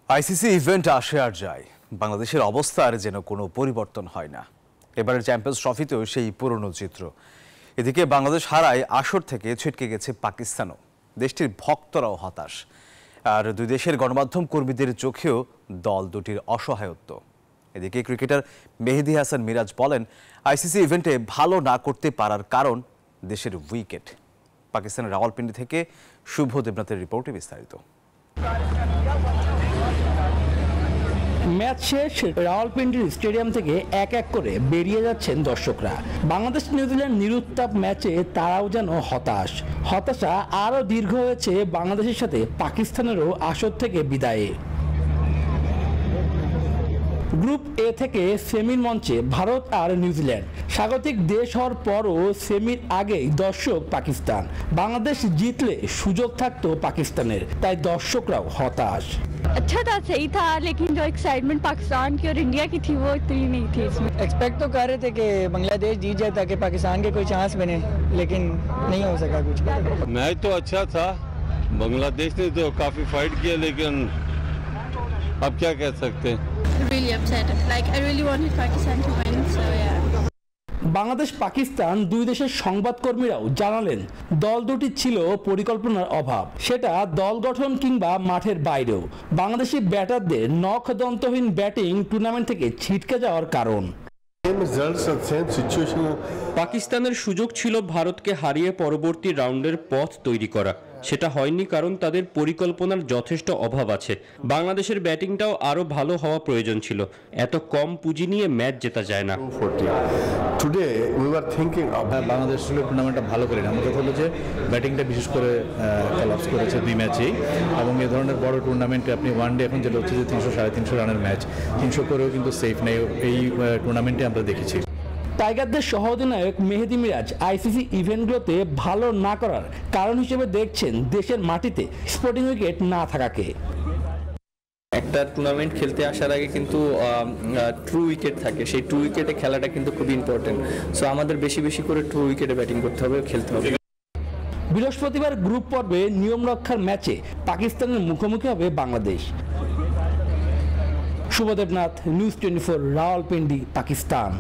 ICC event আসে আর যায়, বাংলাদেশের অবস্থার যেন কোনো পরিবর্তন হয় না। এবারের চ্যাম্পিয়ন্স ট্রফিতেও সেই পুরনো চিত্র। এদিকে বাংলাদেশ হারায় আসর থেকে ছিটকে গেছে পাকিস্তানও। দেশটির ভক্তরাও হতাশ, আর দুই দেশের গণমাধ্যম কর্মীদের চোখেও দল দুটির অসহায়ত্ব। এদিকে ক্রিকেটার মেহেদী হাসান মিরাজ বলেন, আইসিসি ইভেন্টে ভালো না করতে পারার কারণ দেশের উইকেট। পাকিস্তানের রাওয়ালপিন্ডি থেকে শুভ দেবনাথের রিপোর্টে বিস্তারিত। ম্যাচ শেষ, রাওয়ালপিন্ডির স্টেডিয়াম থেকে এক এক করে বেরিয়ে যাচ্ছেন দর্শকরা। বাংলাদেশ নিউজিল্যান্ড নিরুত্তাপ ম্যাচে তারাও যেন হতাশা আরও দীর্ঘ হয়েছে বাংলাদেশের সাথে পাকিস্তানেরও আসর থেকে বিদায়ে। গ্রুপ এ থেকে সেমির মঞ্চে ভারত আর নিউজিল্যান্ড। স্বাগতিক দেশ হওয়ার পরও সেমির আগেই দর্শক পাকিস্তান। বাংলাদেশ জিতলে সুযোগ থাকতো পাকিস্তানের, তাই দর্শকরাও হতাশ। अच्छा था, सही था, लेकिन जो एक्साइटमेंट पाकिस्तान की और इंडिया की थी वो इतनी नहीं थी इसमें। एक्सपेक्ट तो कर रहे थे कि बांग्लादेश जीत जाए ताकि पाकिस्तान के कोई चांस बने, लेकिन नहीं हो सका कुछ। मैच तो अच्छा था, बांग्लादेश ने तो काफ़ी फाइट किया, लेकिन अब क्या कह सकते हैं। Really upset. Like I really wanted Pakistan to win, so yeah. Bangladesh Pakistan দুই দেশের সংবাদকর্মীরাও জানালেন, দল দুটি ছিল পরিকল্পনার অভাব, সেটা দল গঠন কিংবা মাঠের বাইরেও। বাংলাদেশি ব্যাটারদের নখদন্তহীন ব্যাটিং টুর্নামেন্ট থেকে ছিটকে যাওয়ার কারণ। পাকিস্তানের সুযোগ ছিল ভারতকে হারিয়ে পরবর্তী রাউন্ডের পথ তৈরি করা, সেটা হয়নি কারণ তাদের পরিকল্পনার যথেষ্ট অভাব আছে। বাংলাদেশের ব্যাটিংটাও আরও ভালো হওয়া প্রয়োজন ছিল, এত কম পুঁজি নিয়ে ম্যাচ জেতা যায় না। বাংলাদেশ টুর্নামেন্টটা ভালো করেনি, আমার কথা হলো যে ব্যাটিংটা বিশেষ করে কলাপস করেছে দুই ম্যাচেই, এবং এই ধরনের বড় টুর্নামেন্টে আপনি ওয়ানডে এখন যেটা হচ্ছে যে 300-350 রানের ম্যাচ, 300 করেও কিন্তু সেফ নেই এই টুর্নামেন্টে আমরা দেখেছি। টাইগারদের সহ অধিনায়ক মেহেদী মিরাজ আইসিসি ইভেন্টগুলোতে ভালো না করার কারণ হিসেবে দেখছেন দেশের মাটিতে স্পোর্টিং উইকেট না থাকাকে। একটা টুর্নামেন্ট খেলতে আসার আগে কিন্তু ট্রু উইকেট থাকে, সেই ট্রু উইকেটে খেলাটা কিন্তু খুব ইম্পর্টেন্ট। সো আমাদের বেশি বেশি করে ট্রু উইকেটে ব্যাটিং করতে হবে, খেলতে হবে। বৃহস্পতিবার গ্রুপ পর্বে নিয়ম রক্ষার ম্যাচে পাকিস্তানের মুখোমুখি হবে বাংলাদেশ। শুভ দেবনাথ, নিউজ 24, রাওয়ালপিন্ডি, পাকিস্তান।